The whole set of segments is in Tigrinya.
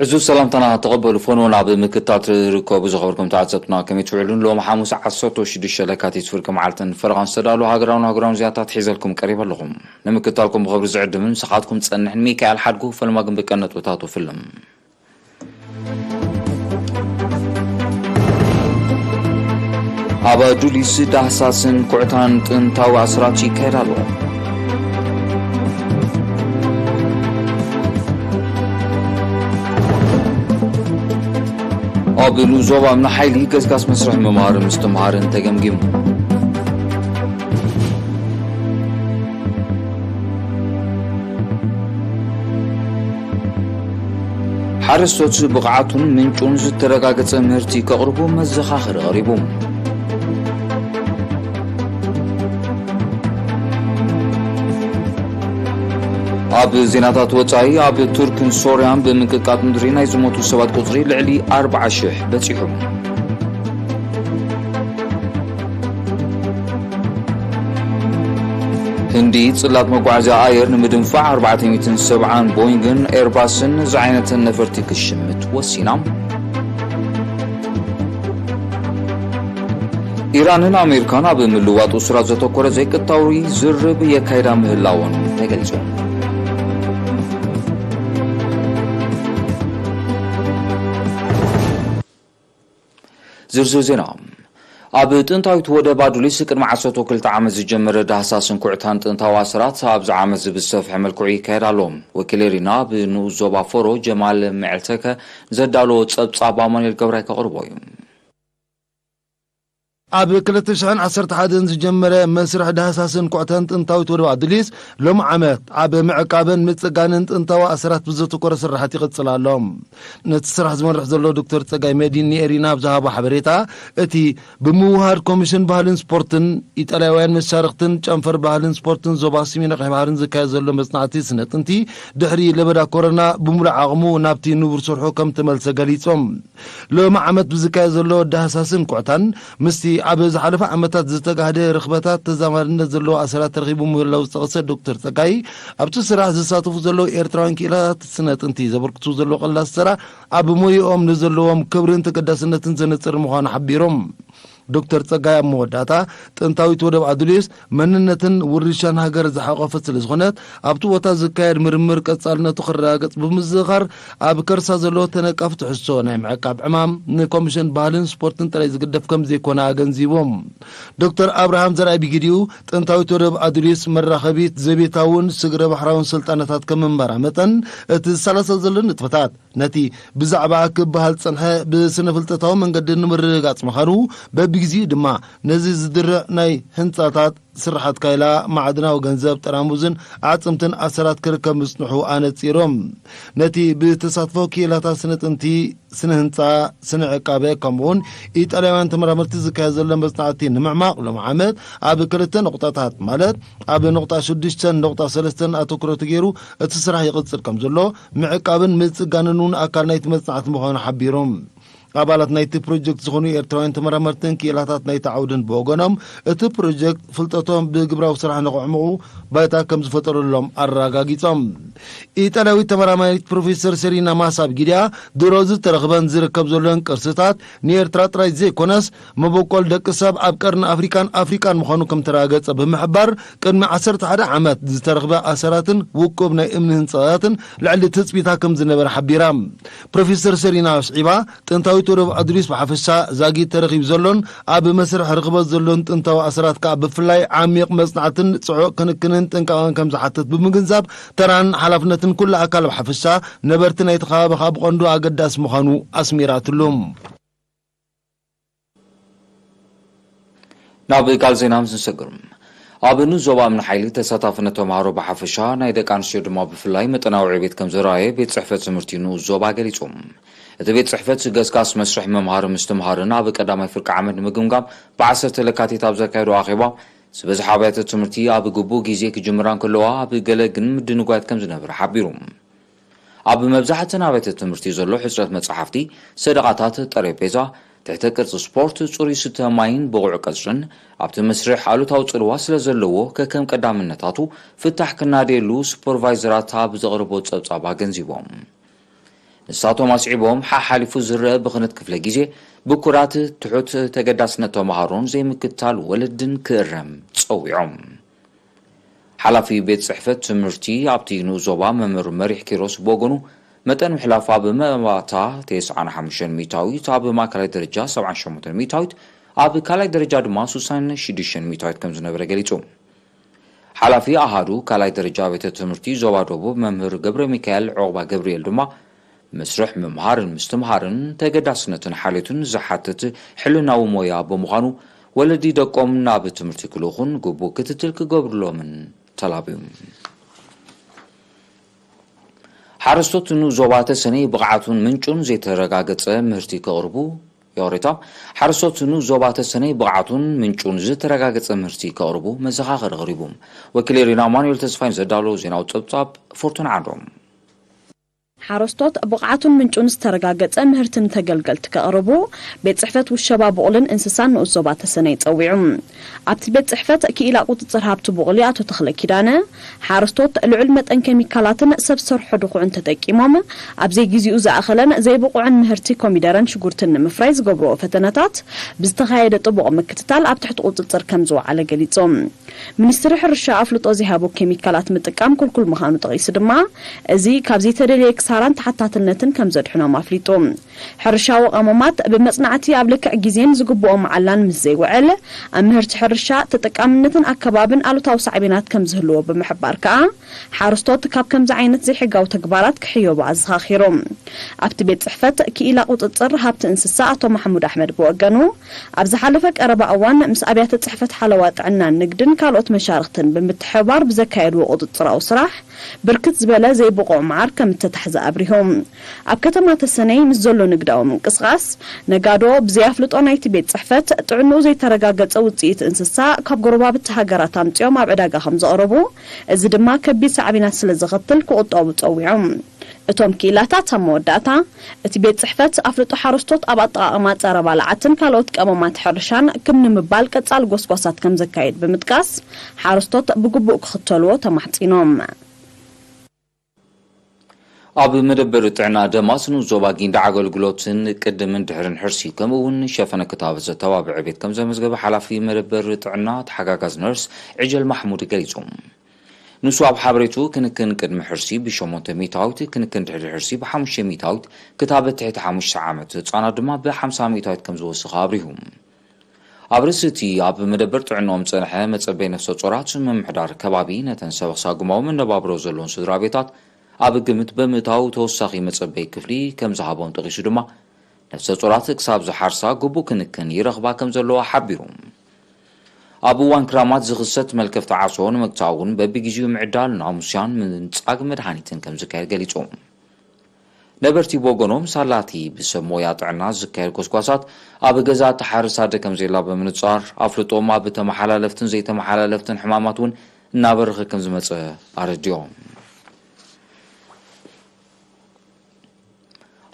عزو سلامتنا تقبلوا فونون عبد مكتات ركوب زغوركم تعزبنا كم يتفعلون لو محاموس عصوت وشد الشلكات يسفركم عالتن فرغان سدالو هاجراون زياتات حيزلكم قريبا لهم نمكتالكم بخبر زعد من ساعاتكم تسنحن ميكال حدقو فلما قم بكنت وتاتو فيلم عبا جوليس دهساسن كعتان تنتاو عصراتي كيرالو قابلو زوبا من حيلي قزقاس مسرح ممار مستمهارن تجمجم حرستوت بقعاتون من جونز ترقاقت مهرتي كقربو مزخاخر غريبوم اب زيناتات وصاي اب تركن سوريان بمنققات مدرينا يزموتو سبات قطري لعلي 4000 بصيحهم هندي صلات مقعزة اير نمدنفع 470 بوينغن ايرباسن زعينة نفرتي كشمت وسينام إيران أمريكان بملوات أسرة زتوكورة زي كتاوري زرب يكايدا مهلاون تقلزون زرزو زينا اب ጥንታዊት ወደብ አዱሊስ ቅድመ 12 ዓመት ዝጀመረ ዳህሳስን ኩዕታን ጥንታዊ ኣስራት ኣብ ዝዓመት ብዝሰፍሐ መልክዑ ይካየዳሎም ወኪለሪና ብንኡስ ዞባ ፎሮ ጀማል ምዕልተከ ዘዳሎ ፀብፃብ ኣማኑኤል ገብራይ ከቕርቦ እዩ ኣብ 2011 ዝጀመረ መስርሕ ዳህሳስን ኩዕታን ጥንታዊት ወደብ ኣዱሊስ ሎም ዓመት ኣብ ምዕቃብን ምፅጋንን ጥንታዊ ኣስራት ብዘተኮረ ስራሕቲ ይቕፅል ኣሎ ነቲ ስራሕ ዝመርሕ ዘሎ ዶክተር ፀጋይ መዲን ኒኤሪና ብዛሃቦ ሓበሬታ እቲ ብምውሃድ ኮሚሽን ባህልን ስፖርትን ኢጣልያውያን መሳርክትን ጨንፈር ባህልን ስፖርትን ዞባ ሰሜን ቀይ ባህርን ዝካየድ ዘሎ መጽናዕቲ ስነ ጥንቲ ድሕሪ ለበዳ ኮሮና ብሙሉእ ዓቕሙ ናብቲ ንቡር ሰርሖ ከም ተመልሰ ገሊፆም ሎም ዓመት ብዝካየድ ዘሎ ዳህሳስን ኩዕታን ምስቲ ኣብ ዝሓለፈ ዓመታት ዝተጋህደ ርኽበታት ተዛማድነት ዘለዎ ኣሰራት ተረኺቡ ምህላው ዝጠቕሰ ዶክተር ፀጋይ ኣብቲ ስራሕ ዝሳተፉ ዘለዉ ኤርትራውያን ክኢላት ስነ ጥንቲ ዘበርክቱ ዘለዎ ቐላስ ስራሕ ኣብ ሞይኦም ንዘለዎም ክብርን ተገዳስነትን ዘነፅር ምዃኑ ሓቢሮም ዶክተር ፀጋይ ኣብ መወዳእታ ጥንታዊት ወደብ ኣዱሊስ መንነትን ውርሻን ሃገር ዝሓቆፈት ስለ ዝኾነት ኣብቲ ቦታ ዝካየድ ምርምር ቀጻልነቱ ክረጋገጽ ብምዝኻር ኣብ ከርሳ ዘሎ ተነቃፍ ትሕዝቶ ናይ ምዕቃብ ዕማም ንኮሚሽን ባህልን ስፖርትን ጥራይ ዝግደፍ ከም ዘይኮነ ኣገንዚቦም ዶክተር ኣብርሃም ዘርኣይ ቢግድኡ ጥንታዊት ወደብ ኣዱሊስ መራኸቢት ዘቤታውን ስግረ ባሕራውን ስልጣነታት ከም ምንባራ መጠን እቲ ዝሰላሰል ዘሎ ንጥፈታት ነቲ ብዛዕባ ክበሃል ፀንሐ ብስነ ፍልጠታዊ መንገዲ ንምርግጋጽ ምዃኑ በቢግዜ ድማ ነዚ ዝድርዕ ናይ ህንፃታት ስራሓት ካይላ ማዕድናዊ ገንዘብ ጠራሙዝን ዓፅምትን ኣሰራት ክርከብ ምጽንሑ ኣነፂሮም ነቲ ብተሳትፎ ክኢላታት ስነ ጥንቲ ስነ ህንፃ ስነ ዕቃበ ከምኡውን ኢጣልያውያን ተመራመርቲ ዝካየድ ዘሎ መጽናዕቲ ንምዕማቕ ሎም ዓመት ኣብ ክልተ ነቁጣታት ማለት ኣብ ነቁጣ 6 ነቁጣ 3 ኣተኩረቱ ገይሩ እቲ ስራሕ ይቕፅል ከም ዘሎ ምዕቃብን ምፅጋንን ኣካል ናይቲ መጽናዕቲ ምዃኑ ሓቢሮም አባላት ናይቲ ፕሮጀክት ዝኾኑ ኤርትራውያን ተመራመርትን ክኢላታት ናይቲ ዓውድን ብወገኖም እቲ ፕሮጀክት ፍልጠቶም ብግብራዊ ስራሕ ንኽዕምቑ ባይታ ከም ዝፈጠረሎም ኣረጋጊፆም ኢጣልያዊት ተመራማሪት ፕሮፌሰር ሰሪና ማሳብ ጊድያ ድሮ ዝተረኽበን ዝርከብ ዘሎን ቅርስታት ንኤርትራ ጥራይ ዘይኮነስ መበቆል ደቂ ሰብ ኣብ ቀርኒ ኣፍሪካን ምዃኑ ከም ተረጋገፀ ብምሕባር ቅድሚ 11 ዓመት ዝተረኽበ ኣሰራትን ውቁብ ናይ እምኒ ህንፃታትን ልዕሊ ትፅቢታ ከም ዝነበረ ሓቢራ ፕሮፌሰር ሰሪና ስዒባ ጥንታዊት ወደብ ኣዱሊስ ብሓፈሻ ዛጊት ተረኺቡ ዘሎን ኣብ መስርሕ ርኽበት ዘሎን ጥንታዊ ኣስራት ከዓ ብፍላይ ዓሚቕ መጽናዕትን ጽዑቕ ክንክንን ጥንቃቐን ከም ዝሓትት ብምግንዛብ ተራን ሓላፍነትን ኩሉ ኣካል ብሓፈሻ ነበርቲ ናይቲ ከባቢ ብቐንዱ ኣገዳሲ ምዃኑ ኣስሚራትሎም ናብ ካልእ ዜና ምስንሰግር ኣብ ኑ ዞባ እምኒ ሓይሊ ተሳታፍነት ተምሃሮ ብሓፈሻ ናይ ደቂ ኣንስትዮ ድማ ብፍላይ መጠናዊ ዕቤት ከም ዝረኣየ ቤት ጽሕፈት ትምህርቲ ንኡስ ዞባ ገሊፆም እቲ ቤት ጽሕፈት ገስጋስ መስርሕ መምሃር ምስትምሃርን ኣብ ቀዳማይ ፍርቂ ዓመት ንምግምጋም ብ10 ለካቲት ኣብ ዘካየዱ ኣኼባ ዝበዝሐ ኣብያተ ትምህርቲ ኣብ ግቡእ ግዜ ክጅምራ ከለዋ ኣብ ገለ ግን ምድንጓት ከም ዝነበረ ሓቢሩ ኣብ መብዛሕትአን ኣብያተ ትምህርቲ ዘሎ ሕፅረት መጽሓፍቲ ሰደቓታት ጠረጴዛ ትሕተ ቅርፂ ስፖርት ጽሩይ ስተ ማይን ብቑዕ ቀጽርን ኣብቲ መስርሕ ኣሉታዊ ጽልዋ ስለ ዘለዎ ከከም ቀዳምነታቱ ፍታሕ ክናደየሉ ሱፐርቫይዘራት ኣብ ዘቕርቦ ፀብጻብ ኣገንዚቦም ንሳቶም ኣስዒቦም ሓሓሊፉ ዝረአ ብኽነት ክፍለ ግዜ ብኩራት ትሑት ተገዳስነት ተምሃሮን ዘይምክትታል ወለድን ክእረም ፀዊዖም ሓላፊ ቤት ጽሕፈት ትምህርቲ ኣብቲ ንዞባ መምህር መሪሕ ኪሮስ በጎኑ መጠን ምሕላፍ ኣብ መባታ 95 ሚታዊት ኣብ ማእከላይ ደረጃ 78 ሚታዊት ኣብ ካልኣይ ደረጃ ድማ 66 ሚታዊት ከም ዝነበረ ገሊጹ ሓላፊ ኣሃዱ ካልኣይ ደረጃ ቤት ትምህርቲ ዞባ ደቡብ መምህር ገብረ ሚካኤል ዕቁባ ገብርኤል ድማ መስርሕ ምምሃርን ምስትምሃርን ተገዳስነትን ሓልዮትን ዝሓትት ሕልናዊ ሞያ ብምዃኑ ወለዲ ደቆም ናብ ትምህርቲ ክልኹን ግቡእ ክትትል ክገብርሎምን ተላብዮም ሓረስቶት ንዞባ ተሰነይ ብቕዓቱን ምንጩን ዘይተረጋገፀ ምህርቲ ከቕርቡ የወሬታ ሓረስቶት ንዞባ ተሰነይ ብቕዓቱን ምንጩን ዝተረጋገፀ ምህርቲ ከቕርቡ መዘኻኸሪ ቐሪቡ ወኪል ሪና ማኑኤል ተስፋይን ዘዳሎ ዜናዊ ፀብጻብ ፎርቱን ዓዶም ሓረስቶት ብቕዓቱን ምንጩን ዝተረጋገፀ ምህርትን ተገልገልቲ ከቕርቡ ቤት ጽሕፈት ውሸባ ቡቕልን እንስሳን ንኡስ ዞባ ተሰነይ ፀዊዑ ኣብቲ ቤት ጽሕፈት ክኢላ ቁፅፅር ሃብቲ ቡቕሊ ኣቶ ተኽለ ኪዳነ ሓረስቶት ልዑል መጠን ኬሚካላትን ሰብ ሰርሖ ድኹዕን ተጠቂሞም ኣብ ዘይግዚኡ ዝኣኸለን ዘይብቑዕን ምህርቲ ኮሚደረን ሽጉርትን ንምፍራይ ዝገብርዎ ፈተነታት ብዝተኻየደ ጥቡቕ ምክትታል ኣብ ትሕቲ ቁፅፅር ከም ዝወዓለ ገሊፆም ሚኒስትሪ ሕርሻ ኣፍልጦ ዝሃቡ ኬሚካላት ምጥቃም ኩልኩል ምዃኑ ጠቒሱ ድማ እዚ ካብ ዘይተደልየ ክሳራን ተሓታትነትን ከም ዘድሕኖም ኣፍሊጡ ሕርሻዊ ቀመማት ብመጽናዕቲ ኣብ ልክዕ ግዜን ዝግብኦ መዓላን ምስ ዘይውዕል ኣብ ምህርቲ ሕርሻ ተጠቃምነትን ኣከባብን ኣሉታዊ ሳዕቤናት ከም ዝህልዎ ብምሕባር ከዓ ሓረስቶት ካብ ከምዚ ዓይነት ዘይሕጋዊ ተግባራት ክሕየቡ ኣዘኻኺሮም ኣብቲ ቤት ጽሕፈት ክኢላ ቁፅፅር ሃብቲ እንስሳ ኣቶ ማሕሙድ ኣሕመድ ብወገኑ ኣብ ዝሓለፈ ቀረባ እዋን ምስ ኣብያተ ጽሕፈት ሓለዋ ጥዕናን ንግድን ካልኦት መሻርክትን ብምትሕብባር ብዘካየድዎ ቁፅፅራዊ ስራሕ ብርክት ዝበለ ዘይብቑዕ መዓር ከም እተታሕዘ ኣብሪሆም ኣብ ከተማ ተሰነይ ምስ ዘሎ ንግዳዊ ምንቅስቓስ ነጋዶ ብዘያፍልጦ ናይቲ ቤት ጽሕፈት ጥዕንኡ ዘይተረጋገፀ ውፅኢት እንስሳ ካብ ጎረባብቲ ሃገራት ኣምፂኦም ኣብ ዕዳጋ ከም ዘቕረቡ እዚ ድማ ከቢድ ሳዕቤናት ስለ ዝኽትል ክቁጠቡ ፀዊዖም እቶም ክኢላታት ኣብ መወዳእታ እቲ ቤት ጽሕፈት ኣፍልጦ ሓረስቶት ኣብ ኣጠቓቕማ ጸረ ባልዓትን ካልኦት ቀመማት ሕርሻን ከም ንምባል ቀጻል ጎስጓሳት ከም ዘካየድ ብምጥቃስ ሓረስቶት ብግቡእ ክኽተልዎ ተማሕፂኖም ኣብ መደበር ጥዕና ደማስ ንዞባ ጊንዳ ኣገልግሎትን ቅድምን ድሕርን ሕርሲ ከምኡውን ሸፈነ ክታብ ዘተባብዕ ቤት ከም ዘመዝገበ ሓላፊ መደበር ጥዕና ተሓጋጋዝ ነርስ ዕጀል ማሕሙድ ገሊጹ ንሱ ኣብ ሓበሬቱ ክንክን ቅድሚ ሕርሲ ብ8 ሚታዊት ክንክን ድሕሪ ሕርሲ ብ5 ሚታዊት ክታበት ትሕቲ 5 ዓመት ህፃናት ድማ ብ50 ሚታዊት ከም ዝወስኻ ኣብሪሁ ኣብ ርእሲ ኣብ መደበር ጥዕናኦም ፀንሐ መፀበይ ነፍሰ ጾራት ምምሕዳር ከባቢ ነተን ሰበኽ ሳጉማዎም እነባብሮ ዘለውን ስድራ ቤታት ኣብ ግምት ብምእታው ተወሳኺ መፀበይ ክፍሊ ከም ዝሃቦም ጠቒሱ ድማ ነፍሰ ጾራት ክሳብ ዝሓርሳ ግቡእ ክንክን ይረኽባ ከም ዘለዋ ሓቢሩ ኣብ እዋን ክራማት ዝኽሰት መልከፍቲ ዓሶ ንምግታእ እውን በቢግዜኡ ምዕዳል ናሙስያን ምንጻግ መድሃኒትን ከም ዝካየድ ገሊፆም ነበርቲ በጎኖም ሳላቲ ብሰብ ሞያ ጥዕና ዝካየድ ኮስኳሳት ኣብ ገዛ ተሓርሳ ደከም ዘላ ብምንጻር ኣፍልጦም ኣብ ተመሓላለፍትን ዘይተመሓላለፍትን ሕማማት እውን እናበረኸ ከም ዝመፀ ኣረዲዮም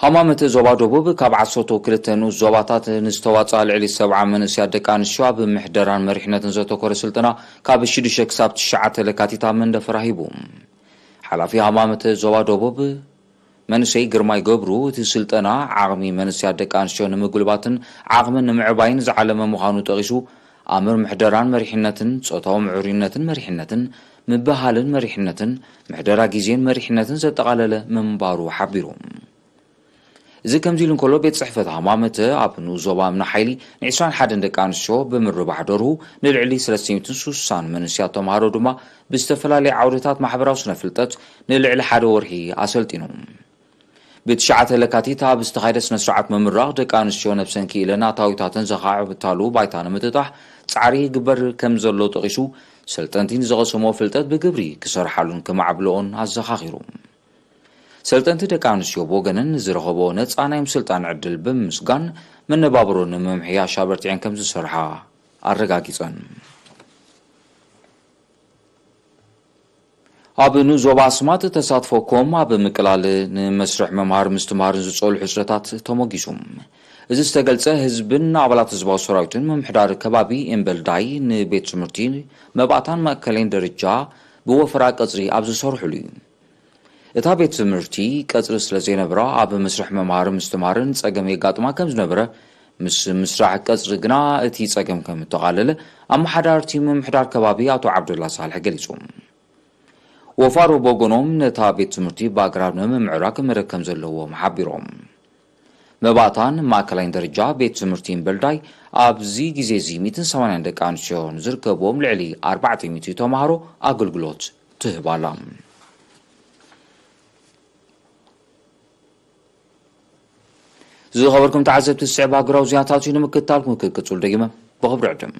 ሃማመት ዞባ ደቡብ ካብ 12 ንኡስ ዞባታት ንዝተዋፅኣ ልዕሊ 70 መንእስያት ደቂ ኣንስትዮ ኣብ ምሕደራን መሪሕነትን ዘተኮረ ስልጠና ካብ 6 ክሳብ 9 ለካቲት ኣብ መንደፈር ሂቡ ሓላፊ ሃማመት ዞባ ደቡብ መንእሰይ ግርማይ ገብሩ እቲ ስልጠና ዓቕሚ መንእስያት ደቂ ኣንስትዮ ንምጉልባትን ዓቕምን ንምዕባይን ዝዓለመ ምዃኑ ጠቒሱ ኣምር ምሕደራን መሪሕነትን ፆታዊ ምዕሩይነትን መሪሕነትን ምባሃልን መሪሕነትን ምሕደራ ግዜን መሪሕነትን ዘጠቓለለ ምንባሩ ሓቢሩ እዚ ከምዚ ኢሉ እንከሎ ቤት ጽሕፈት ሃማመት ኣብ ንዞባ እምነ ሓይሊ ን21 ደቂ ኣንስትዮ ብምርባሕ ደርሁ ንልዕሊ 360 መንእስያት ተምሃሮ ድማ ብዝተፈላለየ ዓውድታት ማሕበራዊ ስነ ፍልጠት ንልዕሊ 1 ወርሒ ኣሰልጢኑ ብ9 ለካቲት ኣብ ዝተኻየደ ስነ ስርዓት ምምራቕ ደቂ ኣንስትዮ ነብሰን ክኢለን ኣታዊታትን ዘኻዕብታሉ ባይታ ንምትታሕ ፃዕሪ ግበር ከም ዘሎ ጠቒሱ ሰልጠንቲን ዝቐሰሞ ፍልጠት ብግብሪ ክሰርሓሉን ከማዕብልኦን ኣዘኻኺሩ ሰልጠንቲ ደቂ ኣንስትዮ ብወገነን ዝረኸቦ ነፃ ናይ ምስልጣን ዕድል ብምስጋን መነባብሮ ንምምሕያሽ ኣበርቲዐን ከም ዝሰርሓ ኣረጋጊፀን ኣብ ንዞባ ኣስማት ተሳትፎኮም ኣብ ምቅላል ንመስርሕ መምሃር ምስትምሃርን ዝፀልሑ ሕፅረታት ተሞጊሱ እዚ ዝተገልጸ ህዝብን ኣባላት ህዝባዊ ሰራዊትን ምምሕዳር ከባቢ እምበልዳይ ንቤት ትምህርቲ መባእታን ማእከለይን ደረጃ ብወፈራ ቀፅሪ ኣብ ዝሰርሑሉ እዩ እታ ቤት ትምህርቲ ቀጽሪ ስለ ዘይነበራ ኣብ መስርሕ መምሃርን ምስትምሃርን ጸገም የጋጥማ ከም ዝነበረ ምስ ምስራሕ ቀጽሪ ግና እቲ ጸገም ከም እተቓለለ ኣመሓዳርቲ ምምሕዳር ከባቢ ኣቶ ዓብዱላ ሳልሕ ገሊጹ ወፋሮ ቦጎኖም ነታ ቤት ትምህርቲ በኣግራብ ንምምዕራግ መደብ ከም ዘለዎም ሓቢሮም መባእታን ማእከላይን ደረጃ ቤት ትምህርቲ በልዳይ ኣብዚ ግዜ እዚ 180 ደቂ ኣንስትዮ ዝርከብዎም ልዕሊ 400 ተምሃሮ ኣገልግሎት ትህባላ ዝኸበርኩም ተዓዘብቲ ስዕባ ሃገራዊ ዜናታት ንምክትታልኩም ክቅጽሉ ደጊመ ብኽብሪ ዕድም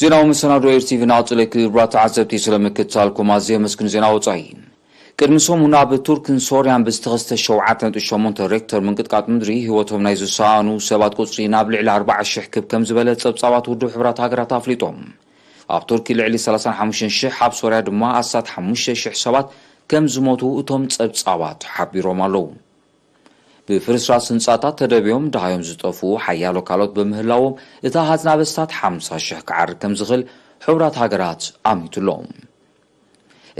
ዜናው መሰናዶ ኤርቲቪ ናጽለ ክብራት ተዓዘብቲ ስለምክትታልኩም ኣዝየ መስግን ዜና ወጻኢ ቅድሚ ሰሙን ኣብ ቱርክን ሶርያን ብዝተኸስተ 7.8 ሬክተር ምንቅጥቃጥ ምድሪ ህይወቶም ናይ ዝሰኣኑ ሰባት ቁጽሪ ናብ ልዕሊ 40,000 ክብ ከም ዝበለ ጸብጻባት ውድብ ሕብራት ሃገራት ኣፍሊጦም ኣብ ቱርኪ ልዕሊ 35,000 ኣብ ሶርያ ድማ 5,000 ሰባት ከም ዝሞቱ እቶም ጸብጻባት ሓቢሮም ኣለዉ ብፍርስራስ ህንጻታት ተደብዮም ድሃዮም ዝጠፉ ሓያሎ ካልኦት በምህላዎም እታ ሃዝናበስታት 50,000 ክዓርግ ከም ዝኽእል ሕብራት ሃገራት ኣሚቱሎም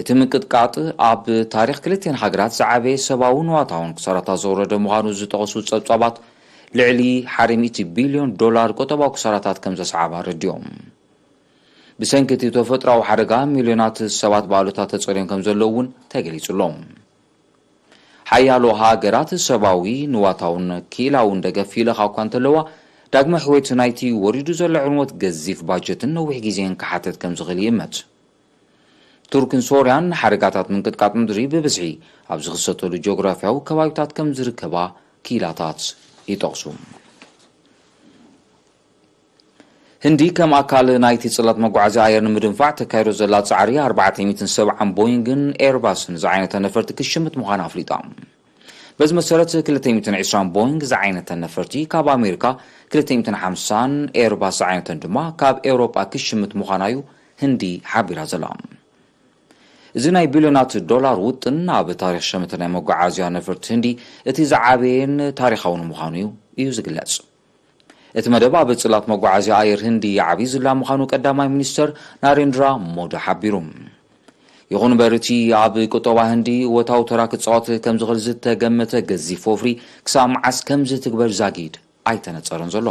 እቲ ምንቅጥቃጥ ኣብ ታሪክ ክልቴን ሃገራት ዝዓበየ ሰብኣውን ዋታውን ክሳራታት ዘውረደ ምዃኑ ዝጠቐሱ ጸብጻባት ልዕሊ $100 ቢልዮን ቆጠባዊ ክሳራታት ከም ዘሰዓባ ረድዮም ብሰንኪ ተፈጥሮኣዊ ሓደጋ ሚልዮናት ሰባት ባሎታት ተጸልዮም ከም ዘለዉ እውን ተገሊጹሎም ሓያሎ ሃገራት ሰብኣዊ ንዋታውን ኪላውን ደገፍ ኢለኻ እኳ እንተለዋ ዳግመ ሕወት ናይቲ ወሪዱ ዘሎ ዕንወት ገዚፍ ባጀትን ነዊሕ ግዜን ክሓትት ከም ዝኽእል ይእመት ቱርክን ሶርያን ሓደጋታት ምንቅጥቃጥ ምድሪ ብብዝሒ ኣብ ዝኽሰተሉ ጂኦግራፊያዊ ከባቢታት ከም ዝርከባ ኪላታት ይጠቕሱ ህንዲ ከም ኣካል ናይቲ ጽላት መጓዓዝያ ኣየር ንምድንፋዕ ተካይዶ ዘላ ጻዕሪ 470 ቦይንግን ኤርባስን ዝዓይነተ ነፈርቲ ክሽምት ምዃና ኣፍሊጣ በዚ መሰረት 220 ቦይንግ ዝዓይነተ ነፈርቲ ካብ ኣሜሪካ 250 ኤርባስ ዝዓይነተን ድማ ካብ ኤውሮጳ ክሽምት ምዃና እዩ ህንዲ ሓቢራ ዘላ እዚ ናይ ቢልዮናት ዶላር ውጥን ኣብ ታሪክ ሸመተ ናይ መጓዓዝያ ነፈርቲ ህንዲ እቲ ዝዓበየን ታሪኻውን ምዃኑ እዩ ዝግለጽ እቲ መደብ ኣብ ጽላት መጓዓዝያ ኣየር ህንዲ ዓብዪ ዝላ ምዃኑ ቀዳማይ ሚኒስተር ናሬንድራ ሞዲ ሓቢሩ ይኹን እምበር እቲ ኣብ ቁጠባ ህንዲ ወታው ተራ ክጻወት ከም ዝኽእል ዝተገመተ ገዚፍ ወፍሪ ክሳብ መዓስ ከም ዝትግበር ዛጊድ ኣይተነጸረን ዘሎ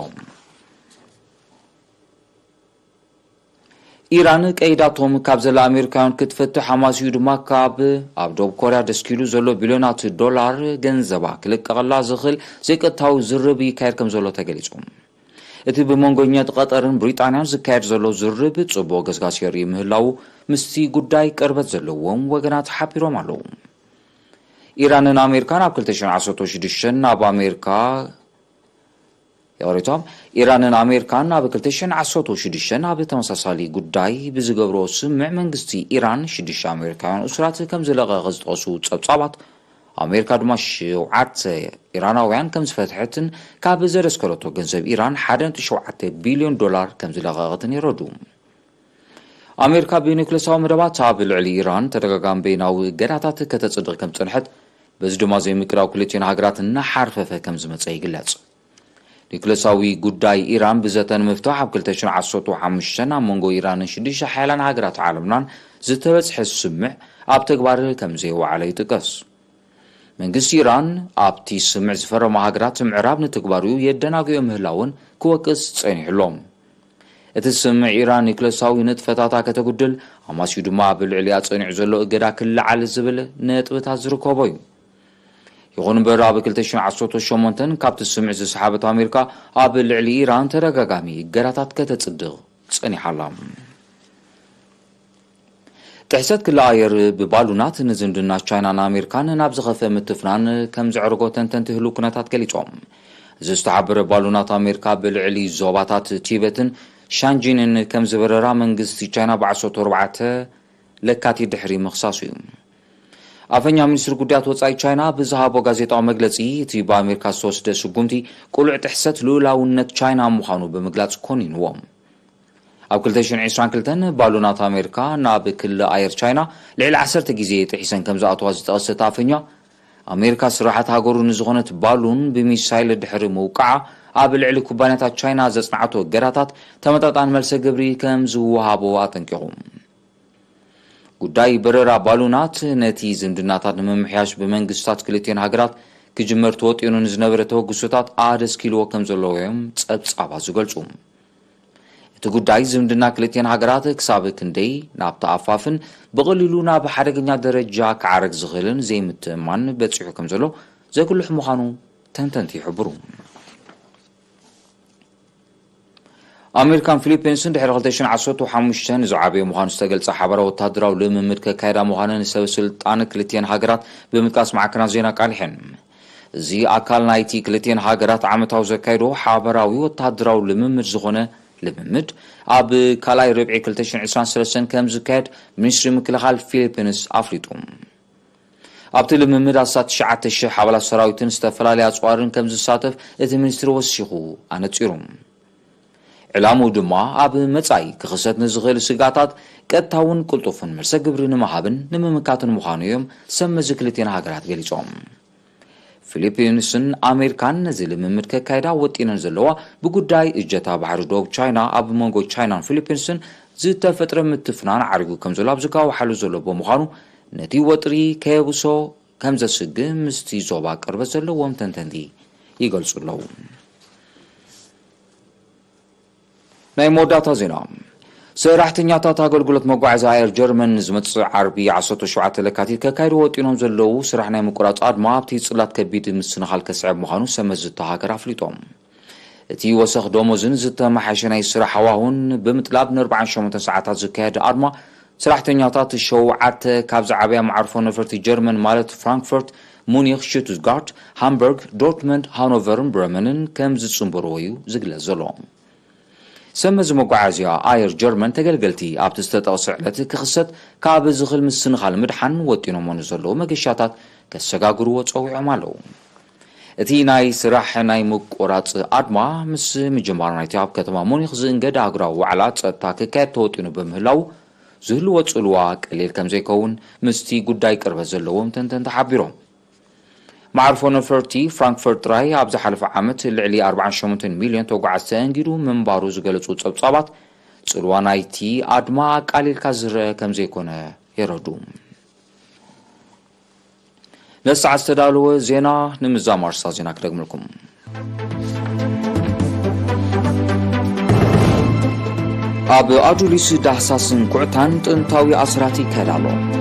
ኢራን ቀይዳቶም ካብ ዘላ ኣሜሪካውያን ክትፈትሕ ሓማስኡ ድማ ካብ ኣብ ደቡብ ኮርያ ደስኪሉ ዘሎ ቢልዮናት ዶላር ገንዘባ ክልቀቐላ ዝኽእል ዘይቀጥታዊ ዝርብ ይካየድ ከም ዘሎ ተገሊጹ እቲ ብመንጎኛት ቀጠርን ብሪጣንያን ዝካየድ ዘሎ ዝርብ ጽቡቕ ገስጋስ የርኢ ምህላው ምስቲ ጉዳይ ቅርበት ዘለዎም ወገናት ሓቢሮም ኣለዉ ኢራንን ኣሜሪካን ኣብ 2016 ኣብ ኣሜሪካ ኢራንን ኣሜሪካን ኣብ 2016 ኣብ ተመሳሳሊ ጉዳይ ብዝገብሮ ስምዕ መንግስቲ ኢራን 6 ኣሜሪካውያን እስራት ከም ዝለቐቐ ዝጠቕሱ ጸብጻባት ኣሜሪካ ድማ 7 ኢራናውያን ከም ዝፈትሐትን ካብ ዘረስከለቶ ገንዘብ ኢራን 1.7 ቢልዮን ዶላር ከም ዝለቐቐትን ይረዱ ኣሜሪካ ብኒውክለሳዊ መደባት ኣብ ልዕሊ ኢራን ተደጋጋሚ በይናዊ እገዳታት ከተጽድቕ ከም ጽንሐት በዚ ድማ ዘይምቅዳው ክልቲአን ሃገራት እናሓርፈፈ ከም ዝመጸ ይግለጽ ኒውክለሳዊ ጉዳይ ኢራን ብዘተን ምፍታሕ ኣብ 2015 ኣብ መንጎ ኢራንን 6 ሓያላን ሃገራት ዓለምናን ዝተበጽሐ ስምዕ ኣብ ተግባር ከም ዘይወዓለ ይጥቀስ መንግስቲ ኢራን ኣብቲ ስምዕ ዝፈረማ ሃገራት ምዕራብ ንትግባርኡ የደናግዮ ምህላውን ክወቅስ ጸኒሕሎም እቲ ስምዕ ኢራን ኒውክለሳዊ ንጥፈታታ ከተጉድል ኣማስዩ ድማ ብልዕሊኣ ጸኒዑ ዘሎ እገዳ ክለዓል ዝብል ነጥብታት ዝርከቦ እዩ ይኹን እምበር ኣብ 2018 ካብቲ ስምዕ ዝሰሓበት ኣሜሪካ ኣብ ልዕሊ ኢራን ተደጋጋሚ እገዳታት ከተጽድቕ ጸኒሓላ ትሕሰት ክልል ኣየር ብባሉናት ንዝምድና ቻይናን ኣሜሪካን ናብ ዝኸፈ ምትፍናን ከም ዘዕርጎ ተንተንቲ ህሉ ኩነታት ገሊጾም እዚ ዝተሓበረ ባሉናት ኣሜሪካ ብልዕሊ ዞባታት ቲቤትን ሻንጂንን ከም ዝበረራ መንግስቲ ቻይና ብ14 ለካቲት ድሕሪ ምኽሳሱ እዩ ኣፈኛ ሚኒስትሪ ጉዳያት ወጻኢ ቻይና ብዝሃቦ ጋዜጣዊ መግለጺ እቲ በኣሜሪካ ዝተወስደ ስጉምቲ ቁልዕ ትሕሰት ልኡላውነት ቻይና ምዃኑ ብምግላጽ ኮኒንዎም ኣብ 2022 ባሉናት ኣሜሪካ ናብ ክልል ኣየር ቻይና ልዕሊ 10 ግዜ ጥሒሰን ከም ዝኣተዋ ዝጠቐሰት ኣፈኛ ኣሜሪካ ስራሕት ሃገሩ ንዝኾነት ባሉን ብሚሳይል ድሕሪ ምውቃዓ ኣብ ልዕሊ ኩባንያታት ቻይና ዘጽንዓቶ ገራታት ተመጣጣን መልሰ ግብሪ ከም ዝወሃቦ ኣጠንቂቑ ጉዳይ በረራ ባሉናት ነቲ ዝምድናታት ንምምሕያሽ ብመንግስታት ክልቲአን ሃገራት ክጅመር ተወጢኑ ንዝነበረ ተወግሶታት ኣደስኪልዎ ከም ዘለዎ እዮም ጸብጻባት ዝገልጹ እቲ ጉዳይ ዝምድና ክልቲአን ሃገራት ክሳብ ክንደይ ናብ ተኣፋፍን ብቐሊሉ ናብ ሓደገኛ ደረጃ ክዓረግ ዝኽእልን ዘይምትእማን በፂሑ ከም ዘሎ ዘጉልሕ ምዃኑ ተንተንቲ ይሕብሩ ኣሜሪካን ፊሊፒንስን ድሕሪ 2015 ዝዓበየ ምዃኑ ዝተገልጸ ሓበራዊ ወታደራዊ ልምምድ ከካይዳ ምዃነን ሰብ ስልጣን ክልቲአን ሃገራት ብምጥቃስ ማዕከናት ዜና ቃሊሐን እዚ ኣካል ናይቲ ክልቲአን ሃገራት ዓመታዊ ዘካይዶ ሓበራዊ ወታደራዊ ልምምድ ዝኾነ ልምምድ ኣብ ካልኣይ ርብዒ 2023 ከም ዝካየድ ሚኒስትሪ ምክልኻል ፊሊፒንስ ኣፍሊጡ ኣብቲ ልምምድ 9,000 ኣባላት ሰራዊትን ዝተፈላለየ ኣጽዋርን ከም ዝሳተፍ እቲ ሚኒስትሪ ወሲኹ ኣነጺሩ ዕላሙ ድማ ኣብ መጻኢ ክኽሰት ንዝኽእል ስጋታት ቀጥታውን ቅልጡፍን መልሰ ግብሪ ንምሃብን ንምምካትን ምዃኑ እዮም ሰብ መዚ ክልቲአን ሃገራት ገሊጾም ፊሊፒንስን ኣሜሪካን ነዚ ልምምድ ከካይዳ ወጢነን ዘለዋ ብጉዳይ እጀታ ባሕሪ ደቡብ ቻይና ኣብ መንጎ ቻይናን ፊሊፒንስን ዝተፈጥረ ምትፍናን ዓሪጉ ከም ዘሎ ኣብ ዝጋወሓሉ ዘሎ ብምዃኑ ነቲ ወጥሪ ከየብሶ ከም ዘስግእ ምስቲ ዞባ ቅርበት ዘለዎም ተንተንቲ ይገልጹ ኣለዉ ናይ መወዳእታ ዜና ሰራሕተኛታት ኣገልግሎት መጓዓዝያ ኣየር ጀርመን ዝመጽእ ዓርቢ 17 ለካቲት ከካይዱ ወጢኖም ዘለዉ ስራሕ ናይ ምቁራጽ ኣድማ ኣብቲ ጽላት ከቢድ ምስንኻል ከስዕብ ምዃኑ ሰመዝታ ሃገር ኣፍሊጦም እቲ ወሰኽ ደሞዝን ዝተመሓየሸ ናይ ስራሕ ሃዋህውን ብምጥላብ ን48 ሰዓታት ዝካየድ ኣድማ ሰራሕተኛታት ሸውዓተ ካብ ዝዓበያ መዓርፎ ነፈርቲ ጀርመን ማለት ፍራንክፈርት ሙኒኽ ሽቱትጋርት ሃምበርግ ዶርትመንድ ሃኖቨርን ብረመንን ከም ዝጽንበርዎ እዩ ዝግለጽ ዘሎ ሰመዝ መጓዓዝያ ኣየር ጀርመን ተገልገልቲ ኣብቲ ዝተጠቕሰ ዕለት ክኽሰት ካብ ዝኽእል ምስንኻል ምድሓን ወጢኖሞን ዘለዉ መገሻታት ከሰጋግርዎ ጸዊዖም ኣለዉ እቲ ናይ ስራሕ ናይ ምቁራጽ ኣድማ ምስ ምጅማር ናይቲ ኣብ ከተማ ሙኒኽ ዝእንገድ ኣህጉራዊ ዋዕላ ጸጥታ ክካየድ ተወጢኑ ብምህላው ዝህልዎ ጽልዋ ቀሊል ከም ዘይከውን ምስቲ ጉዳይ ቅርበት ዘለዎም ተንተንቲ ሓቢሮም معرفو نفرتي فرانكفورت راي أبز حلف عامت اللي 48 مليون توقعت تنجيرو من باروز جلسوا تصابات صلوانايتي أدما قليل كزر كم زيكونه يردوم لسه استدلوا زينا نمزامر سازينا كرجم لكم أبو أجلس دحساسن كعتان تنتاوي أسراتي كدالو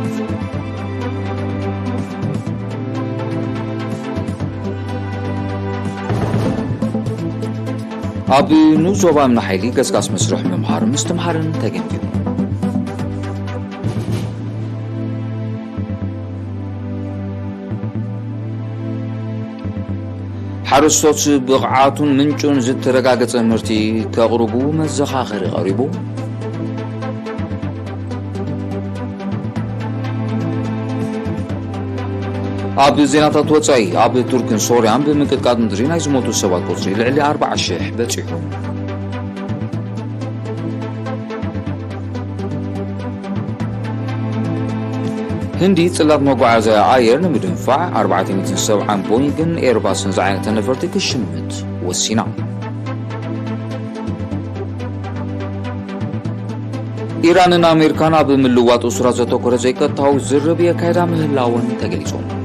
أبو نوزوبا من حيلي قسقاس مسروح ممهار مستمهارن تجنبيو حرستوت بقعاتون منجون زد ترقاقت امرتي كغربو مزخاخر غريبو أبو زينات توصي أبو تركن سوريان بمكت قاد مدرين يزموتو سبات قصري لعلي 4 شيح بتشيحو هندي تلات مقعزة آير نمدنفع 470 بوينغن إيرباسن زعينة نفرتي كشمت والسينا إيران أمريكان أبو ملوات أسرة زتوكرة زي كتاو زربية كايدا مهلاون تقليزون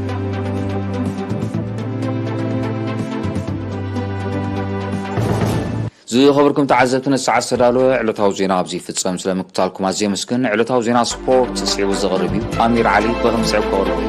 زي خبركم تعزبتنا الساعة السدالو علتاو زينا بزي فتسام سلام مقتالكم عزيزي مسكن علتاو زينا سبورت تسعيو الزغربي أمير علي بغم سعب كوربي